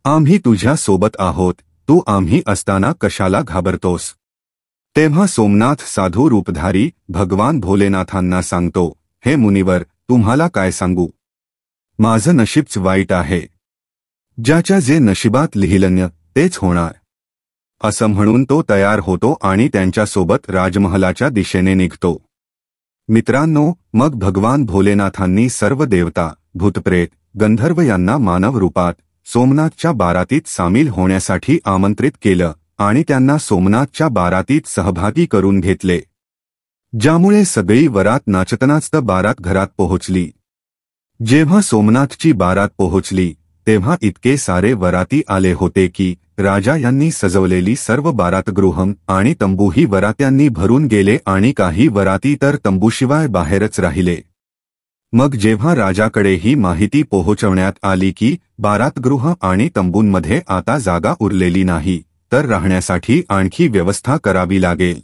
आम्ही तुझ्या सोबत आहोत, तू आम्ही असताना कशाला घाबरतोस? तेव्हा सोमनाथ साधू रूपधारी भगवान भोलेनाथांना सांगतो, हे मुनिवर, तुम्हाला काय सांगू? माझं नशीबच वाईट आहे. ज्याच्या जे नशिबात लिहिलंय तेच होणार. असं म्हणून तो तयार होतो आणि त्यांच्यासोबत राजमहालाच्या दिशेने निघतो. मित्रांनो, मग भगवान भोलेनाथांनी सर्व देवता, भूतप्रेत, गंधर्व यांना मानव रूपात सोमनाथच्या बारातीत सामील होण्यासाठी आमंत्रित केलं आणि त्यांना सोमनाथच्या बारातीत सहभागी करून घेतले, ज्यामुळे सगळी वरात नाचतनाचत बारात घरात पोहोचली. जेव्हा सोमनाथची बारात पोहोचली तेव्हा इतके सारे वराती आले होते की राजा यांनी सजवलेली सर्व बारातगृहं आणि तंबूही वरात्यांनी भरून गेले आणि काही वराती तर तंबूशिवाय बाहेरच राहिले. मग जेव्हा राजाकडे ही माहिती पोहोचवण्यात आली की बारातगृह आणि तंबूंमध्ये आता जागा उरलेली नाही तर राहण्यासाठी आणखी व्यवस्था करावी लागेल,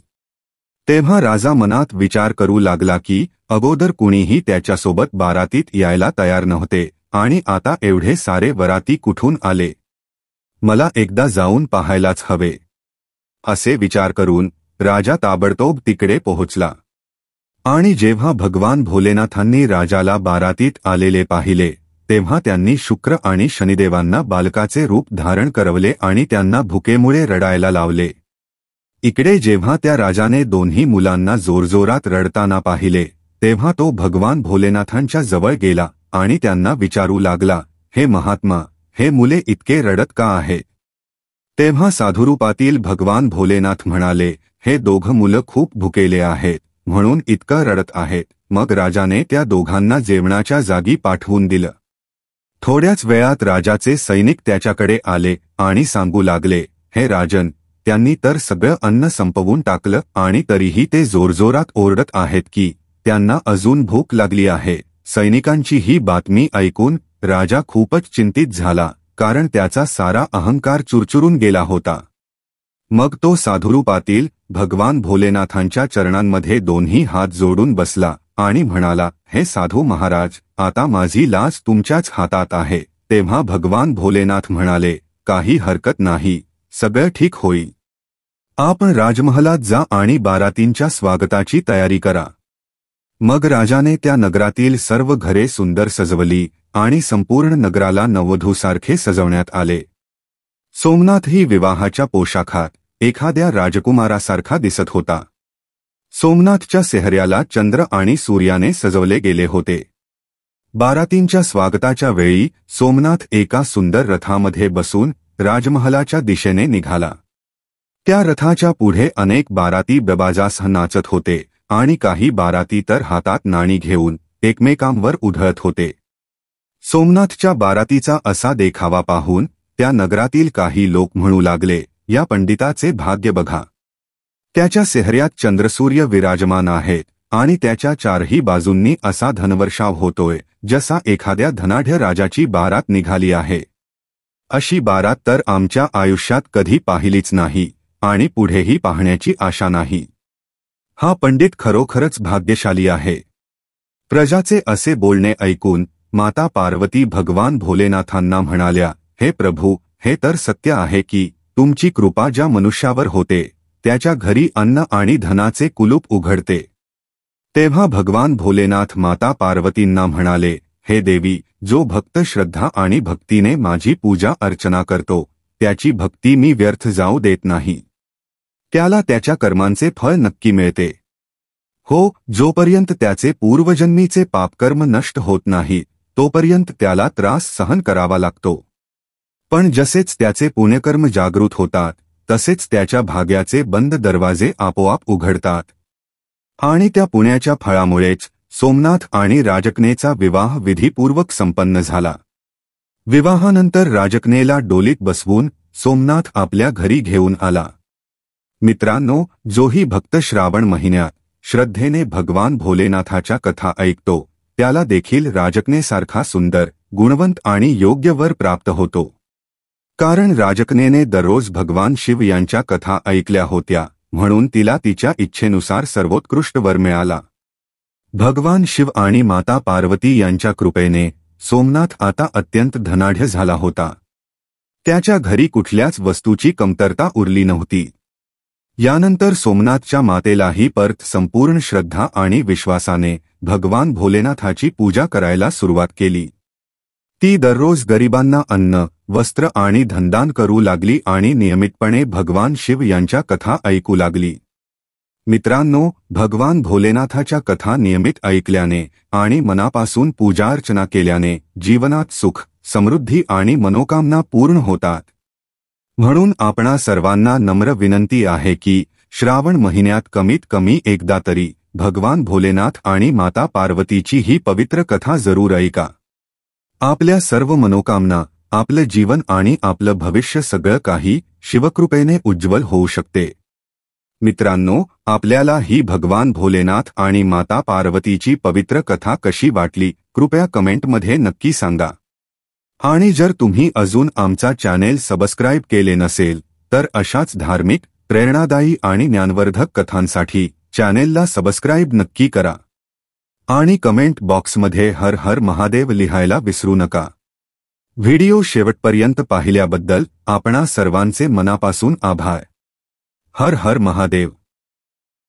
तेव्हा राजा मनात विचार करू लागला की अगोदर कुणीही त्याच्यासोबत बारातीत यायला तयार नव्हते आणि आता एवढे सारे वराती कुठून आले, मला एकदा जाऊन पाहायलाच हवे. असे विचार करून राजा ताबडतोब तिकडे पोहोचला आणि जेव्हा भगवान भोलेनाथांनी राजाला बारातीत आलेले पाहिले तेव्हा त्यांनी शुक्र आणि शनिदेवांना बालकाचे रूप धारण करवले आणि त्यांना भुकेमुळे रडायला लावले. इकडे जेव्हा त्या राजाने दोन्ही मुलांना जोरजोरात रडताना पाहिले तेव्हा तो भगवान भोलेनाथांच्या जवळ गेला आणि त्यांना विचारू लागला, हे महात्मा, हे मुले इतके रडत का आहेत? तेव्हा साधुरूपातील भगवान भोलेनाथ म्हणाले, हे दोघं मुलं खूप भुकेले आहेत म्हणून इतकं रडत आहेत. मग राजाने त्या दोघांना जेवणाच्या जागी पाठवून दिलं. थोड्याच वेळात राजाचे सैनिक त्याच्याकडे आले आणि सांगू लागले, हे राजन, त्यांनी तर सगळं अन्न संपवून टाकलं आणि तरीही ते जोरजोरात ओरडत आहेत की त्यांना अजून भूक लागली आहे. सैनिकांची ही बातमी ऐकून राजा खूपच चिंतित झाला, कारण त्याचा सारा अहंकार चुरचुरून गेला होता. मग तो साधुरूपातील भगवान भोलेनाथांच्या चरणांमध्ये दोन्ही हात जोडून बसला आणि म्हणाला, हे साधू महाराज, आता माझी लाज तुमच्याच हातात आहे. तेव्हा भगवान भोलेनाथ म्हणाले, काही हरकत नाही, सगळं ठीक होईल. आपण राजमहालात जा आणि बारातींच्या स्वागताची तयारी करा. मग राजाने त्या नगरातील सर्व घरे सुंदर सजवली आणि संपूर्ण नगराला नववधूसारखे सजवण्यात आले. सोमनाथही विवाहाच्या पोशाखात एखाद्या राजकुमारासारखा दिसत होता. सोमनाथच्या सेहर्याला चंद्र आणि सूर्याने सजवले गेले होते. बारातींच्या स्वागताच्या वेळी सोमनाथ एका सुंदर रथामध्ये बसून राजमहालाच्या दिशेने निघाला. त्या रथाच्या पुढे अनेक बाराती बेबाजासह नाचत होते आणि काही बाराती तर हातात नाणी घेऊन एकमेकांवर उधळत होते. सोमनाथच्या बारातीचा असा देखावा पाहून त्या नगरातील काही लोक म्हणू लागले, या पंडिताचे भाग्य बघा. त्याच्या सेहर्यात चंद्रसूर्य विराजमान आहेत आणि त्याच्या चारही बाजूंनी असा धनवर्षाव होतोय जसा एखाद्या धनाढ्य राजाची बारात निघाली आहे. अशी बारात तर आमच्या आयुष्यात कधी पाहिलीच नाही आणि पुढेही पाहण्याची आशा नाही. हा पंडित खरोखरच भाग्यशाली आहे. प्रजाचे असे बोलणे ऐकून माता पार्वती भगवान भोलेनाथांना म्हणाल्या, हे प्रभू, हे तर सत्य आहे की तुमची कृपा ज्या मनुष्यावर होते त्याच्या घरी अन्न आणि धनाचे कुलूप उघडते. तेव्हा भगवान भोलेनाथ माता पार्वतींना म्हणाले, हे देवी, जो भक्त श्रद्धा आणि भक्तीने माझी पूजा अर्चना करतो त्याची भक्ती मी व्यर्थ जाऊ देत नाही. त्याला त्याच्या कर्मांचे फळ नक्की मिळते. हो, जोपर्यंत त्याचे पूर्वजन्मीचे पापकर्म नष्ट होत नाही तोपर्यंत त्याला त्रास सहन करावा लागतो. पण जसेच त्याचे पुण्यकर्म जागृत होतात तसेच त्याच्या भाग्याचे बंद दरवाजे आपोआप उघडतात. आणि त्या पुण्याच्या फळामुळेच सोमनाथ आणि राजकन्येचा विवाह विधीपूर्वक संपन्न झाला. विवाहानंतर राजकन्येला डोलीत बसवून सोमनाथ आपल्या घरी घेऊन आला. मित्रांनो, जोही भक्त श्रावण महिन्यात श्रद्धेने भगवान भोलेनाथाच्या कथा ऐकतो त्याला देखील राजकन्येसारखा सुंदर, गुणवंत आणि योग्य वर प्राप्त होतो. कारण राजकन्येने दररोज भगवान शिव यांच्या कथा ऐकल्या होत्या म्हणून तिला तिच्या इच्छेनुसार सर्वोत्कृष्ट वर मिळाला. भगवान शिव आणि माता पार्वती यांच्या कृपेने सोमनाथ आता अत्यंत धनाढ्य झाला होता. त्याच्या घरी कुठल्याच वस्तूची कमतरता उरली नव्हती. यानंतर सोमनाथच्या मातेलाही परत संपूर्ण श्रद्धा आणि विश्वासाने भगवान भोलेनाथाची पूजा करायला सुरुवात केली. ती दररोज गरिबांना अन्न, वस्त्र आणि धनदान करू लागली आणि नियमितपणे भगवान शिव यांच्या कथा ऐकू लागली. मित्रांनो, भगवान भोलेनाथाच्या कथा नियमित ऐकल्याने आणि मनापासून पूजार्चना केल्याने जीवनात सुख, समृद्धी आणि मनोकामना पूर्ण होतात. म्हणून आपणा सर्वांना नम्र विनंती आहे की श्रावण महिन्यात कमीत कमी एकदा तरी भगवान भोलेनाथ आणि माता पार्वतीची ही पवित्र कथा जरूर ऐका. आपल्या सर्व मनोकामना, आपलं जीवन आणि आपलं भविष्य सगळं काही शिवकृपेने उज्ज्वल होऊ शकते. मित्रांनो, आपल्याला ही भगवान भोलेनाथ आणि माता पार्वतीची पवित्र कथा कशी वाटली कृपया कमेंटमध्ये नक्की सांगा. आणि जर तुम्ही अजून आमचा चॅनेल सबस्क्राईब केले नसेल तर अशाच धार्मिक, प्रेरणादायी आणि ज्ञानवर्धक कथांसाठी चॅनेलला सबस्क्राईब नक्की करा. आणि कमेंट बॉक्समध्ये हर हर महादेव लिहायला विसरू नका. व्हिडिओ शेवटपर्यंत पाहिल्याबद्दल आपणा सर्वांचे मनापासून आभार. हर हर महादेव.